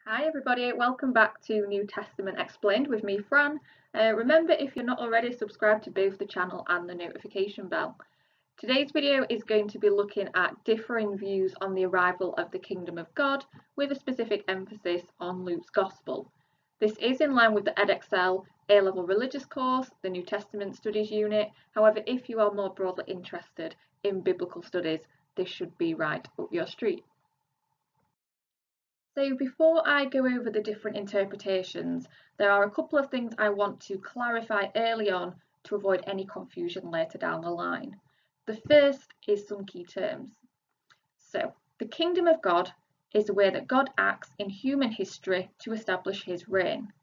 Hi everybody, welcome back to New Testament Explained with me, Fran. Remember, if you're not already, subscribe to both the channel and the notification bell. Today's video is going to be looking at differing views on the arrival of the Kingdom of God, with a specific emphasis on Luke's Gospel. This is in line with the Edexcel A-level religious course, the New Testament Studies unit. However, if you are more broadly interested in biblical studies, this should be right up your street. So before I go over the different interpretations, there are a couple of things I want to clarify early on to avoid any confusion later down the line. The first is some key terms. So, the kingdom of God is the way that God acts in human history to establish his reign.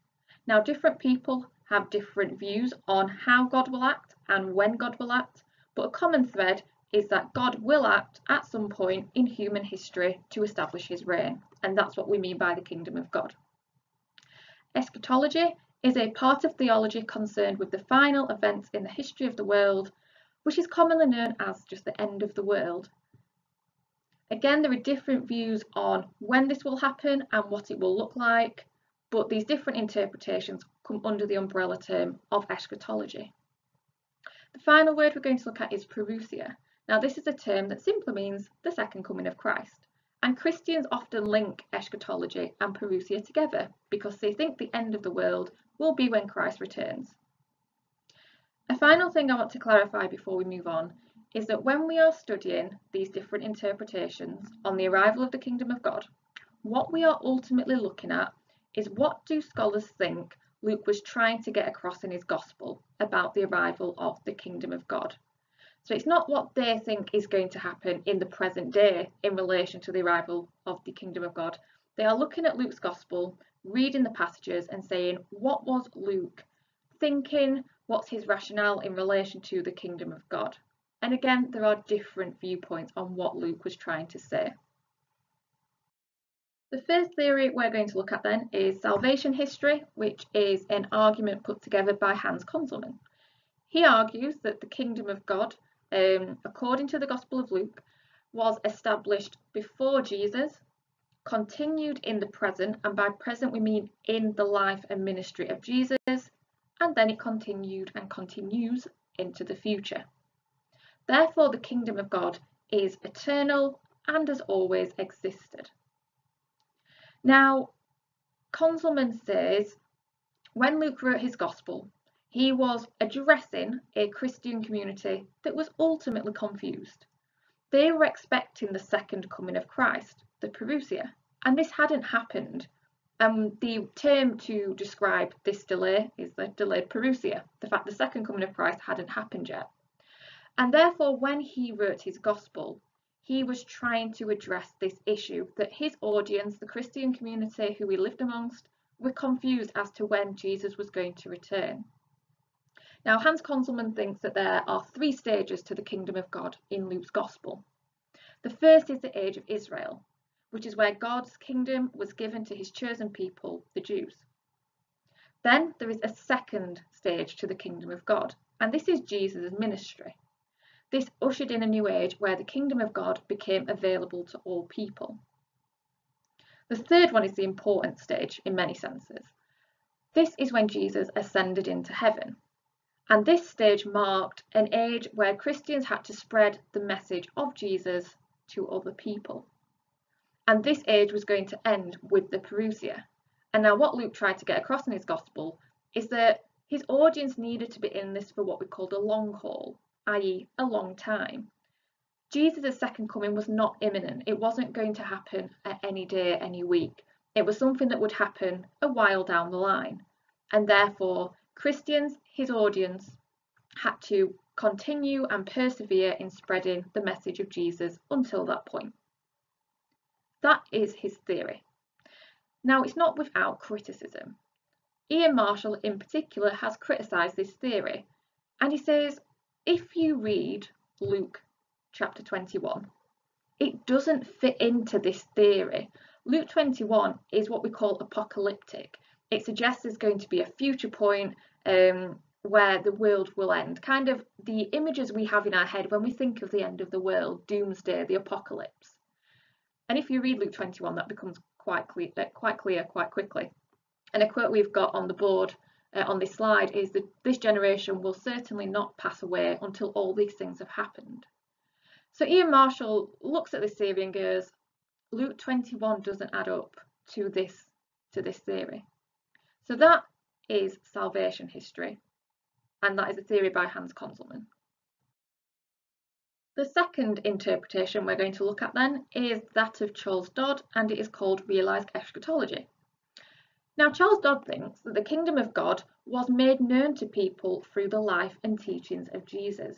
Now, different people have different views on how God will act and when God will act, but a common thread is that God will act at some point in human history to establish his reign, and that's what we mean by the kingdom of God. Eschatology is a part of theology concerned with the final events in the history of the world, which is commonly known as just the end of the world. Again, there are different views on when this will happen and what it will look like, but these different interpretations come under the umbrella term of eschatology. The final word we're going to look at is parousia. Now, this is a term that simply means the second coming of Christ, and Christians often link eschatology and parousia together because they think the end of the world will be when Christ returns. A final thing I want to clarify before we move on is that when we are studying these different interpretations on the arrival of the kingdom of God, what we are ultimately looking at is what do scholars think Luke was trying to get across in his gospel about the arrival of the kingdom of God. So it's not what they think is going to happen in the present day in relation to the arrival of the kingdom of God. They are looking at Luke's gospel, reading the passages and saying, what was Luke thinking? What's his rationale in relation to the kingdom of God? And again, there are different viewpoints on what Luke was trying to say. The first theory we're going to look at then is salvation history, which is an argument put together by CONZELMANN. He argues that the kingdom of God, according to the Gospel of Luke, was established before Jesus, continued in the present, and by present we mean in the life and ministry of Jesus, and then it continued and continues into the future. Therefore, the kingdom of God is eternal and has always existed. Now, CONZELMANN says when Luke wrote his gospel, he was addressing a Christian community that was ultimately confused. They were expecting the second coming of Christ, the parousia, and this hadn't happened. The term to describe this delay is the delayed parousia, the fact the second coming of Christ hadn't happened yet. And therefore, when he wrote his gospel, he was trying to address this issue that his audience, the Christian community who he lived amongst, were confused as to when Jesus was going to return. Now, Hans CONZELMANN thinks that there are three stages to the kingdom of God in Luke's gospel. The first is the age of Israel, which is where God's kingdom was given to his chosen people, the Jews. Then there is a second stage to the kingdom of God, and this is Jesus' ministry. This ushered in a new age where the kingdom of God became available to all people. The third one is the important stage in many senses. This is when Jesus ascended into heaven. And this stage marked an age where Christians had to spread the message of Jesus to other people. And this age was going to end with the parousia. And now what Luke tried to get across in his gospel is that his audience needed to be in this for what we call the long haul, i.e. a long time. Jesus' second coming was not imminent. It wasn't going to happen at any day, any week. It was something that would happen a while down the line. And therefore, Christians, his audience, had to continue and persevere in spreading the message of Jesus until that point. That is his theory. Now, it's not without criticism. Ian Marshall, in particular, has criticised this theory, and he says, if you read Luke chapter 21, it doesn't fit into this theory. Luke 21 is what we call apocalyptic. It suggests there's going to be a future point where the world will end. Kind of the images we have in our head when we think of the end of the world, doomsday, the apocalypse. And if you read Luke 21, that becomes quite clear quite quickly. And a quote we've got on the board on this slide is that this generation will certainly not pass away until all these things have happened. So Ian Marshall looks at this theory and goes, Luke 21 doesn't add up to this theory. So that is salvation history, and that is a theory by Hans CONZELMANN. The second interpretation we're going to look at then is that of Charles Dodd, and it is called realised eschatology. Now, Charles Dodd thinks that the kingdom of God was made known to people through the life and teachings of Jesus.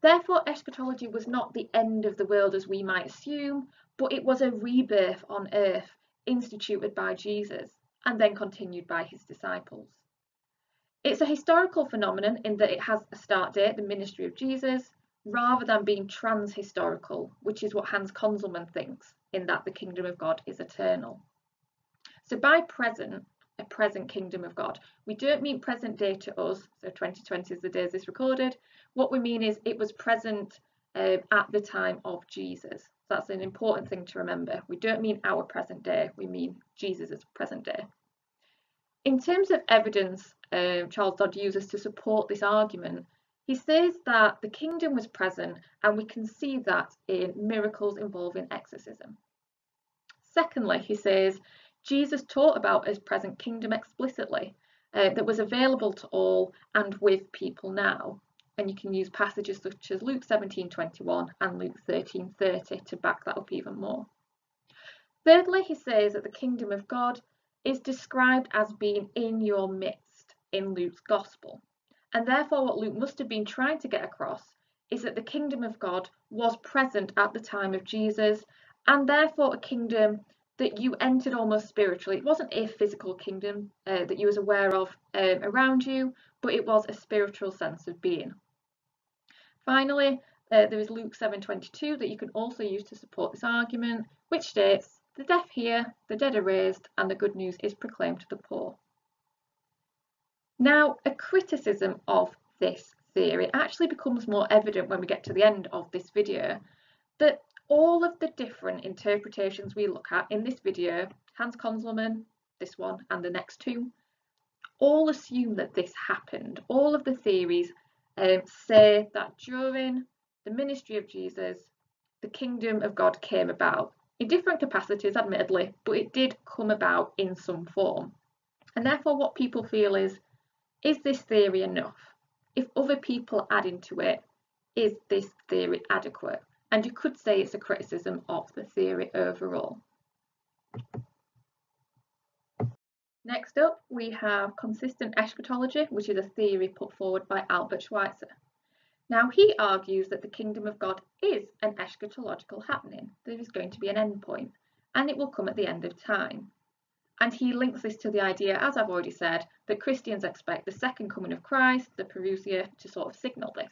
Therefore, eschatology was not the end of the world as we might assume, but it was a rebirth on earth instituted by Jesus and then continued by his disciples. It's a historical phenomenon in that it has a start date, the ministry of Jesus, rather than being trans-historical, which is what Hans CONZELMANN thinks, in that the kingdom of God is eternal. So by present, a present kingdom of God, we don't mean present day to us, so 2020 is the day this recorded. What we mean is it was present at the time of Jesus. So that's an important thing to remember. We don't mean our present day, we mean Jesus' present day. In terms of evidence Charles Dodd uses to support this argument, he says that the kingdom was present, and we can see that in miracles involving exorcism. Secondly, he says, Jesus taught about his present kingdom explicitly, that was available to all and with people now. And you can use passages such as Luke 17:21 and Luke 13:30 to back that up even more. Thirdly, he says that the kingdom of God is described as being in your midst in Luke's gospel. And therefore what Luke must have been trying to get across is that the kingdom of God was present at the time of Jesus, and therefore a kingdom that you entered almost spiritually. It wasn't a physical kingdom that you was aware of around you, but it was a spiritual sense of being. Finally, there is Luke 7:22 that you can also use to support this argument, which states, the deaf hear, the dead are raised, and the good news is proclaimed to the poor. Now, a criticism of this theory actually becomes more evident when we get to the end of this video, that all of the different interpretations we look at in this video, Hans CONZELMANN, this one and the next two, all assume that this happened. All of the theories say that during the ministry of Jesus, the kingdom of God came about in different capacities, admittedly, but it did come about in some form. And therefore what people feel is this theory enough? If other people add into it, is this theory adequate? And you could say it's a criticism of the theory overall. Next up, we have consistent eschatology, which is a theory put forward by Albert Schweitzer. Now, he argues that the kingdom of God is an eschatological happening. There is going to be an end point, and it will come at the end of time. And he links this to the idea, as I've already said, that Christians expect the second coming of Christ, the parousia, to sort of signal this.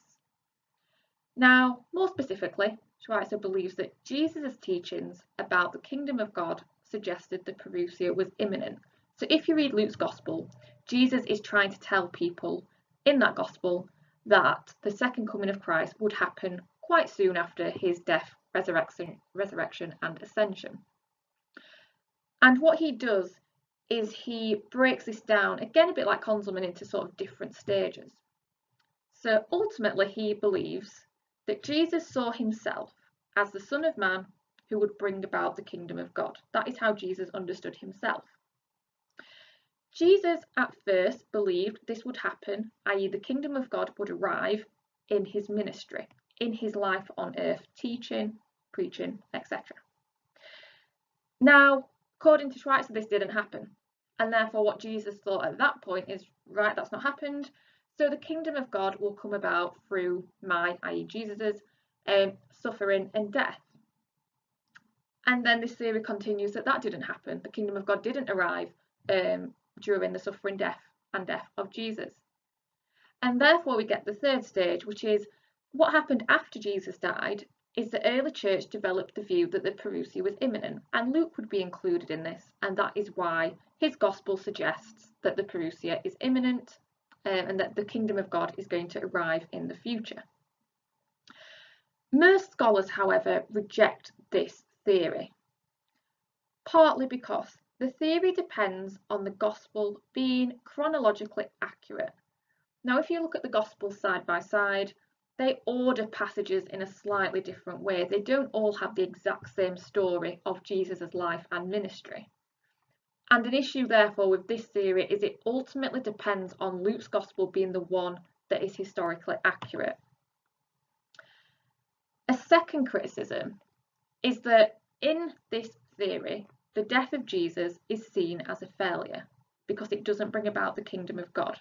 Now, more specifically, Schweitzer believes that Jesus' teachings about the kingdom of God suggested the parousia was imminent. So if you read Luke's gospel, Jesus is trying to tell people in that gospel that the second coming of Christ would happen quite soon after his death, resurrection and ascension. And what he does is he breaks this down, again a bit like CONZELMANN, into sort of different stages. So ultimately he believes that Jesus saw himself as the Son of Man who would bring about the kingdom of God. That is how Jesus understood himself. Jesus at first believed this would happen, i.e. the kingdom of God would arrive in his ministry, in his life on earth, teaching, preaching, etc. Now, according to Schweitzer, this didn't happen. And therefore what Jesus thought at that point is, right, that's not happened. So the kingdom of God will come about through my, i.e. Jesus's, suffering and death. And then this theory continues that didn't happen. The kingdom of God didn't arrive during the suffering, death of Jesus. And therefore we get the third stage, which is what happened after Jesus died is the early church developed the view that the parousia was imminent, and Luke would be included in this, and that is why his gospel suggests that the parousia is imminent and that the kingdom of God is going to arrive in the future. Most scholars, however, reject this theory. partly because the theory depends on the gospel being chronologically accurate. Now, if you look at the gospels side by side, they order passages in a slightly different way. They don't all have the exact same story of Jesus' life and ministry. And an issue, therefore, with this theory is it ultimately depends on Luke's gospel being the one that is historically accurate. A second criticism is that in this theory, the death of Jesus is seen as a failure because it doesn't bring about the kingdom of God,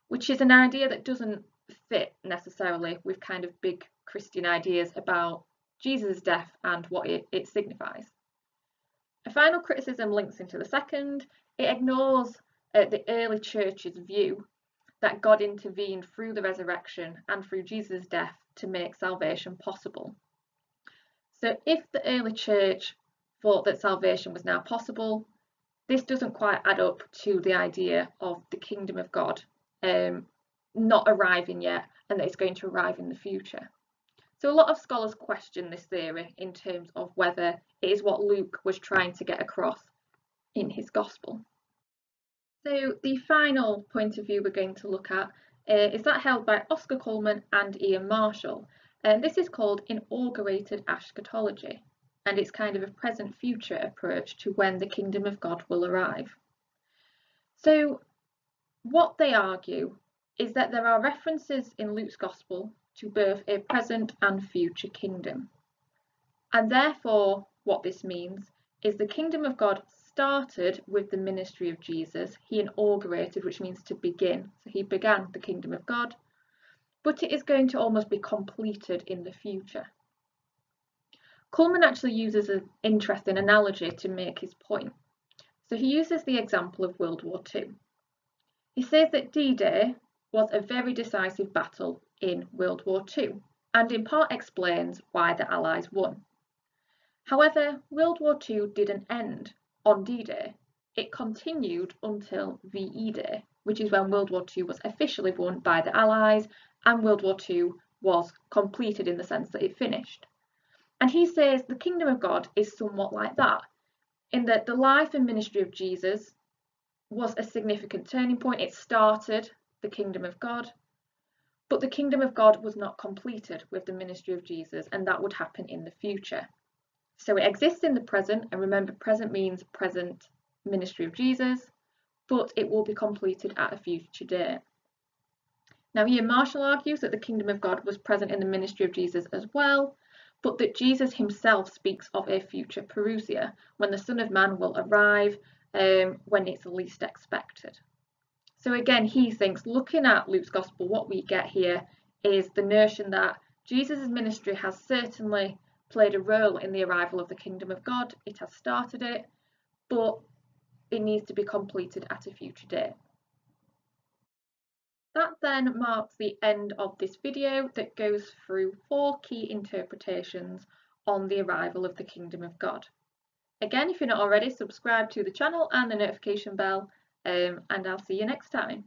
which is an idea that doesn't fit necessarily with kind of big Christian ideas about Jesus' death and what it signifies. A final criticism links into the second. It ignores the early church's view that God intervened through the resurrection and through Jesus' death to make salvation possible. So if the early church thought that salvation was now possible, this doesn't quite add up to the idea of the kingdom of God not arriving yet and that it's going to arrive in the future. So a lot of scholars question this theory in terms of whether it is what Luke was trying to get across in his gospel. So the final point of view we're going to look at is that held by Oscar Cullman and Ian Marshall. And this is called inaugurated eschatology, and it's kind of a present-future approach to when the kingdom of God will arrive. So what they argue is that there are references in Luke's gospel to both a present and future kingdom. And therefore, what this means is the kingdom of God started with the ministry of Jesus. He inaugurated, which means to begin. So he began the kingdom of God, but it is going to almost be completed in the future. Cullman actually uses an interesting analogy to make his point. So he uses the example of World War II. He says that D-Day was a very decisive battle in World War II, and in part explains why the Allies won. However, World War II didn't end on D-Day. It continued until VE Day, which is when World War II was officially won by the Allies and World War II was completed in the sense that it finished. And he says the kingdom of God is somewhat like that, in that the life and ministry of Jesus was a significant turning point. It started the kingdom of God, but the kingdom of God was not completed with the ministry of Jesus, and that would happen in the future. So it exists in the present, and remember, present means present ministry of Jesus, but it will be completed at a future date. Now, Ian Marshall argues that the kingdom of God was present in the ministry of Jesus as well, but that Jesus himself speaks of a future parousia, when the Son of Man will arrive, when it's least expected. So again, he thinks, looking at Luke's gospel, what we get here is the notion that Jesus' ministry has certainly played a role in the arrival of the kingdom of God. It has started it, but it needs to be completed at a future date. That then marks the end of this video that goes through 4 key interpretations on the arrival of the kingdom of God. Again, if you're not already, subscribe to the channel and the notification bell, and I'll see you next time.